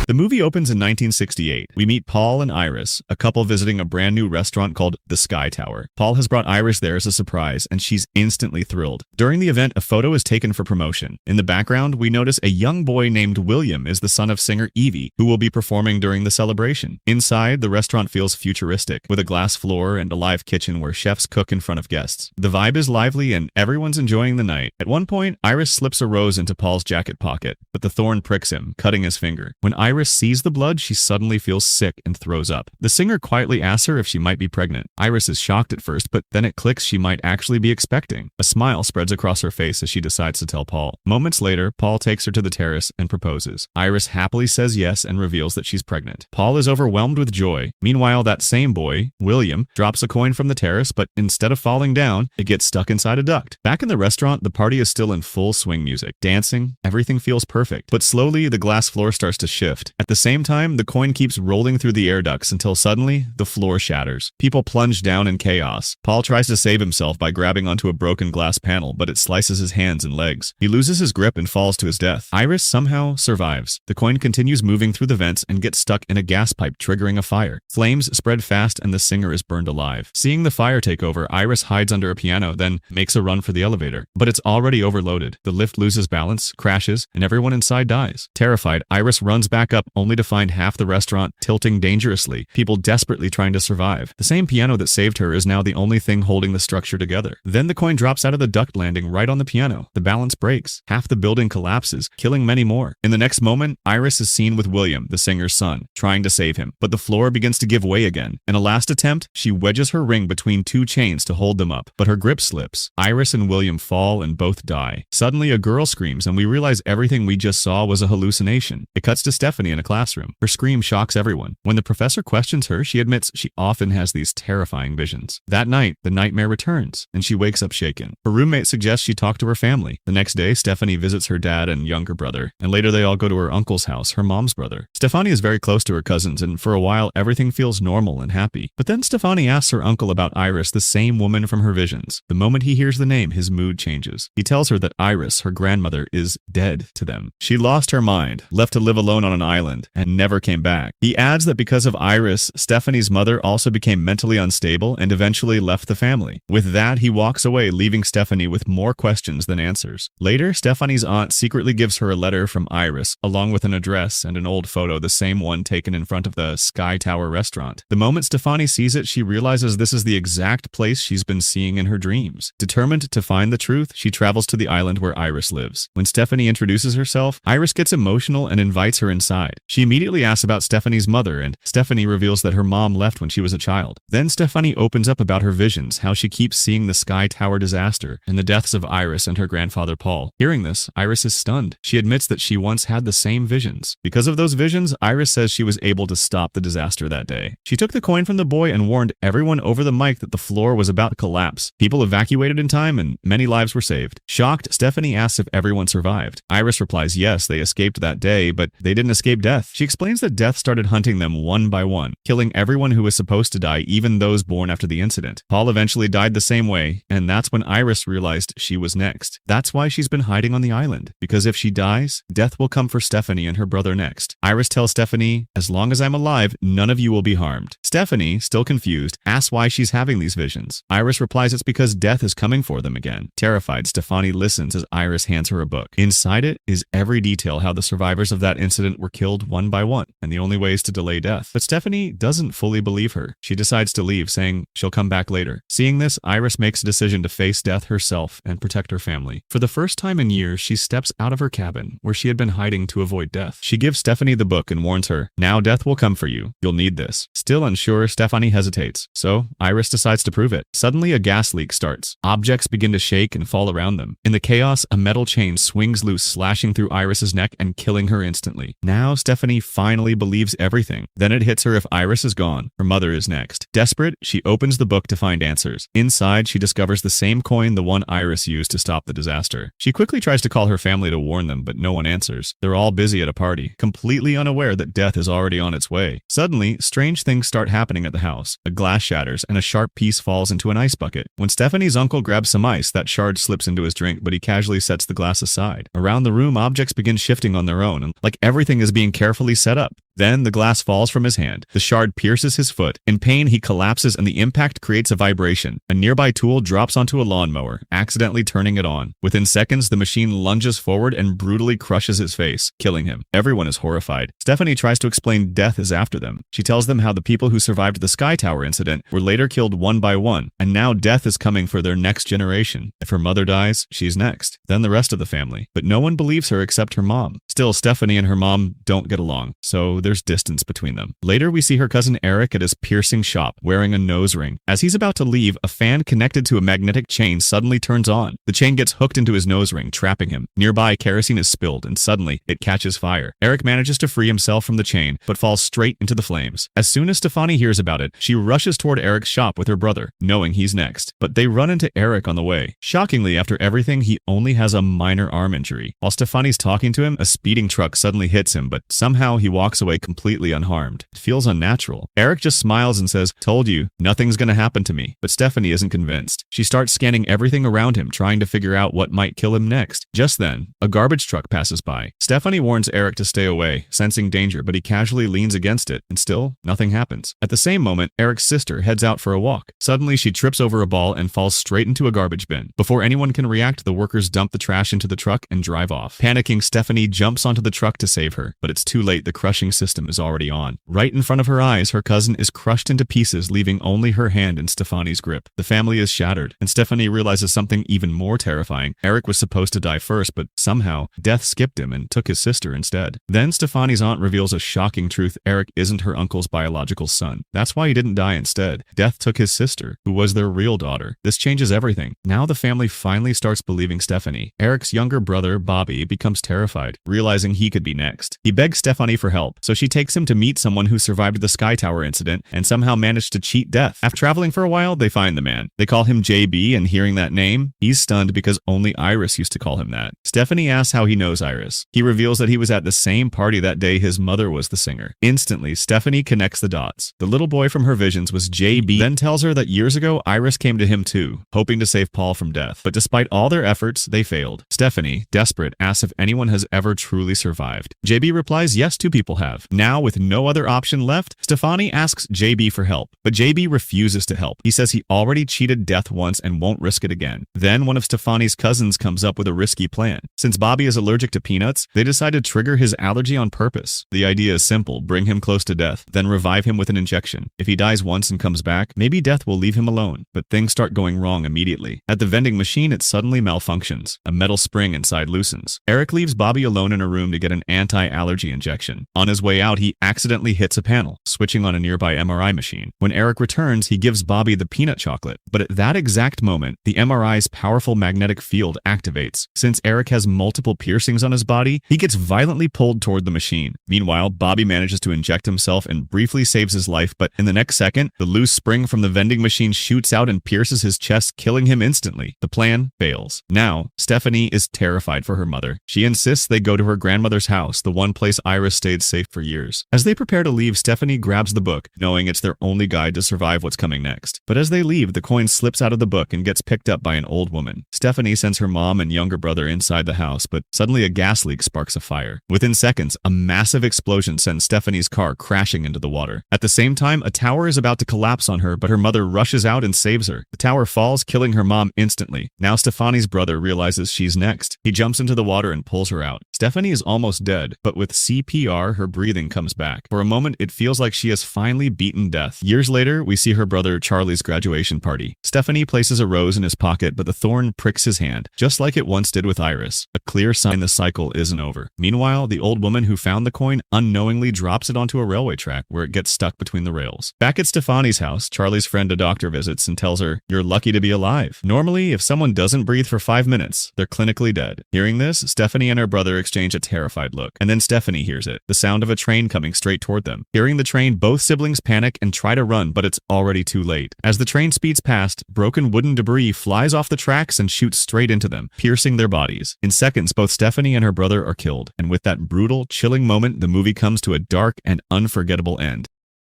The movie opens in 1968. We meet Paul and Iris, a couple visiting a brand new restaurant called the Sky Tower. Paul has brought Iris there as a surprise, and she's instantly thrilled. During the event, a photo is taken for promotion. In the background, we notice a young boy named William is the son of singer Evie, who will be performing during the celebration. Inside, the restaurant feels futuristic, with a glass floor and a live kitchen where chefs cook in front of guests. The vibe is lively and everyone's enjoying the night. At one point, Iris slips a rose into Paul's jacket pocket, but the thorn pricks him, cutting his finger. When Iris sees the blood, she suddenly feels sick and throws up. The singer quietly asks her if she might be pregnant. Iris is shocked at first, but then it clicks she might actually be expecting. A smile spreads across her face as she decides to tell Paul. Moments later, Paul takes her to the terrace and proposes. Iris happily says yes and reveals that she's pregnant. Paul is overwhelmed with joy. Meanwhile, that same boy, William, drops a coin from the terrace, but instead of falling down, it gets stuck inside a duct. Back in the restaurant, the party is still in full swing music. Dancing, everything feels perfect. But slowly, the glass floor starts to shift. At the same time, the coin keeps rolling through the air ducts until suddenly, the floor shatters. People plunge down in chaos. Paul tries to save himself by grabbing onto a broken glass panel, but it slices his hands and legs. He loses his grip and falls to his death. Iris somehow survives. The coin continues moving through the vents and gets stuck in a gas pipe, triggering a fire. Flames spread fast and the singer is burned alive. Seeing the fire take over, Iris hides under a piano, then makes a run for the elevator. But it's already overloaded. The lift loses balance, crashes, and everyone inside dies. Terrified, Iris runs back up only to find half the restaurant tilting dangerously, people desperately trying to survive. The same piano that saved her is now the only thing holding the structure together. Then the coin drops out of the duct landing right on the piano. The balance breaks. Half the building collapses, killing many more. In the next moment, Iris is seen with William, the singer's son, trying to save him. But the floor begins to give way again. In a last attempt, she wedges her ring between two chains to hold them up, but her grip slips. Iris and William fall and both die. Suddenly, a girl screams, and we realize everything we just saw was a hallucination. It cuts to Stephanie in a classroom. Her scream shocks everyone. When the professor questions her, she admits she often has these terrifying visions. That night, the nightmare returns, and she wakes up shaken. Her roommate suggests she talk to her family. The next day, Stephanie visits her dad and younger brother, and later they all go to her uncle's house, her mom's brother. Stephanie is very close to her cousins, and for a while, everything feels normal and happy. But then Stephanie asks her uncle about Iris, the same woman from her visions. The moment he hears the name, his mood changes. He tells her that Iris, her grandmother, is dead to them. She lost her mind, left to live alone on an island, and never came back. He adds that because of Iris, Stephanie's mother also became mentally unstable and eventually left the family. With that, he walks away, leaving Stephanie with more questions than answers. Later, Stephanie's aunt secretly gives her a letter from Iris, along with an address and an old photo, the same one taken in front of the Sky Tower restaurant. The moment Stephanie sees it, she realizes this is the exact place she's been seeing in her dreams. Determined to find the truth, she travels to the island where Iris lives. When Stephanie introduces herself, Iris gets emotional and invites her inside. She immediately asks about Stephanie's mother, and Stephanie reveals that her mom left when she was a child. Then Stephanie opens up about her visions, how she keeps seeing the Sky Tower disaster and the deaths of Iris and her grandfather Paul. Hearing this, Iris is stunned. She admits that she once had the same visions. Because of those visions, Iris says she was able to stop the disaster that day. She took the coin from the boy and warned everyone over the mic that the floor was about to collapse. People evacuated in time and many lives were saved. Shocked, Stephanie asks if everyone survived. Iris replies yes, they escaped that day, but they didn't escape death. She explains that death started hunting them one by one, killing everyone who was supposed to die, even those born after the incident. Paul eventually died the same way, and that's when Iris realized she was next. That's why she's been hiding on the island, because if she dies, death will come for Stephanie and her brother next. Iris tells Stephanie, as long as I'm alive, none of you will be harmed. Stephanie, still confused, asks why she's having these visions. Iris replies it's because death is coming for them again. Terrified, Stephanie listens as Iris hands her a book. Inside it is every detail how the survivors of that incident were killed one by one, and the only ways to delay death. But Stephanie doesn't fully believe her. She decides to leave, saying she'll come back later. Seeing this, Iris makes a decision to face death herself and protect her family. For the first time in years, she steps out of her cabin, where she had been hiding to avoid death. She gives Stephanie the book and warns her, now death will come for you. You'll need this. Still unsure, Stephanie hesitates. So, Iris decides to prove it. Suddenly, a gas leak starts. Objects begin to shake and fall around them. In the chaos, a metal chain swings loose, slashing through Iris's neck and killing her instantly. Now, Stephanie finally believes everything. Then it hits her if Iris is gone, her mother is next. Desperate, she opens the book to find answers. answers. Inside, she discovers the same coin the one Iris used to stop the disaster. She quickly tries to call her family to warn them, but no one answers. They're all busy at a party, completely unaware that death is already on its way. Suddenly, strange things start happening at the house. A glass shatters, and a sharp piece falls into an ice bucket. When Stephanie's uncle grabs some ice, that shard slips into his drink, but he casually sets the glass aside. Around the room, objects begin shifting on their own, and like everything is being carefully set up. Then the glass falls from his hand. The shard pierces his foot. In pain, he collapses and the impact creates a vibration. A nearby tool drops onto a lawnmower, accidentally turning it on. Within seconds, the machine lunges forward and brutally crushes his face, killing him. Everyone is horrified. Stephanie tries to explain death is after them. She tells them how the people who survived the Sky Tower incident were later killed one by one, and now death is coming for their next generation. If her mother dies, she's next. Then the rest of the family. But no one believes her except her mom. Still, Stephanie and her mom don't get along, so there's distance between them. Later, we see her cousin Eric at his piercing shop, wearing a nose ring. As he's about to leave, a fan connected to a magnetic chain suddenly turns on. The chain gets hooked into his nose ring, trapping him. Nearby, kerosene is spilled, and suddenly, it catches fire. Eric manages to free himself from the chain, but falls straight into the flames. As soon as Stephanie hears about it, she rushes toward Eric's shop with her brother, knowing he's next. But they run into Eric on the way. Shockingly, after everything, he only has a minor arm injury. While Stephanie's talking to him, a speeding truck suddenly hits him, but somehow he walks away completely unharmed. It feels unnatural. Eric just smiles and says, "Told you, nothing's gonna happen to me." But Stephanie isn't convinced. She starts scanning everything around him, trying to figure out what might kill him next. Just then, a garbage truck passes by. Stephanie warns Eric to stay away, sensing danger, but he casually leans against it, and still, nothing happens. At the same moment, Eric's sister heads out for a walk. Suddenly, she trips over a ball and falls straight into a garbage bin. Before anyone can react, the workers dump the trash into the truck and drive off. Panicking, Stephanie jumps onto the truck to save her, but it's too late. The crushing system is already on. Right in front of her eyes, her cousin is crushed into pieces, leaving only her hand in Stephanie's grip. The family is shattered, and Stephanie realizes something even more terrifying. Eric was supposed to die first, but somehow, death skipped him and took his sister instead. Then Stephanie's aunt reveals a shocking truth: Eric isn't her uncle's biological son. That's why he didn't die instead. Death took his sister, who was their real daughter. This changes everything. Now the family finally starts believing Stephanie. Eric's younger brother, Bobby, becomes terrified, realizing he could be next. He begs Stephanie for help, so she takes him to meet someone who survived the Sky Tower incident and somehow managed to cheat death. After traveling for a while, they find the man. They call him JB, and hearing that name, he's stunned because only Iris used to call him that. Stephanie asks how he knows Iris. He reveals that he was at the same party that day his mother was the singer. Instantly, Stephanie connects the dots. The little boy from her visions was JB, then tells her that years ago, Iris came to him too, hoping to save Paul from death. But despite all their efforts, they failed. Stephanie, desperate, asks if anyone has ever truly survived. JB replies yes, 2 people have. Now, with no other option left, Stephanie asks JB for help, but JB refuses to help. He says he already cheated death once and won't risk it again. Then one of Stephanie's cousins comes up with a risky plan. Since Bobby is allergic to peanuts, they decide to trigger his allergy on purpose. The idea is simple: bring him close to death, then revive him with an injection. If he dies once and comes back, maybe death will leave him alone. But things start going wrong immediately. At the vending machine, it suddenly malfunctions. A metal spring inside loosens. Eric leaves Bobby alone in a room to get an anti-allergy injection. On his way out, he accidentally hits a panel, switching on a nearby MRI machine. When Eric returns, he gives Bobby the peanut chocolate. But at that exact moment, the MRI's powerful magnetic field activates. Since Eric has multiple piercings on his body, he gets violently pulled toward the machine. Meanwhile, Bobby manages to inject himself and briefly saves his life, but in the next second, the loose spring from the vending machine shoots out and pierces his chest, killing him instantly. The plan fails. Now, Stephanie is terrified for her mother. She insists they go to her grandmother's house, the one place Iris stayed safe for years. As they prepare to leave, Stephanie grabs the book, knowing it's their only guide to survive what's coming next. But as they leave, the coin slips out of the book and gets picked up by an old woman. Stephanie sends her mom and younger brother inside the house, but suddenly a gas leak sparks a fire. Within seconds, a massive explosion sends Stephanie's car crashing into the water. At the same time, a tower is about to collapse on her, but her mother rushes out and saves her. The tower falls, killing her mom instantly. Now Stephanie's brother realizes she's next. He jumps into the water and pulls her out. Stephanie is almost dead, but with CPR, her breathing comes back. For a moment, it feels like she has finally beaten death. Years later, we see her brother Charlie's graduation party. Stephanie places a rose in his pocket, but the thorn pricks his hand, just like it once did with Iris, a clear sign the cycle isn't over. Meanwhile, the old woman who found the coin unknowingly drops it onto a railway track where it gets stuck between the rails. Back at Stephanie's house, Charlie's friend a doctor visits and tells her, "You're lucky to be alive. Normally, if someone doesn't breathe for 5 minutes, they're clinically dead." Hearing this, Stephanie and her brother exchange a terrified look, and then Stephanie hears it, the sound of a train coming straight toward them. Hearing the train, both siblings panic and try to run, but it's already too late. As the train speeds past, broken wooden debris flies off the tracks and shoots straight into them, piercing their bodies. In seconds, both Stephanie and her brother are killed, and with that brutal, chilling moment, the movie comes to a dark and unforgettable end.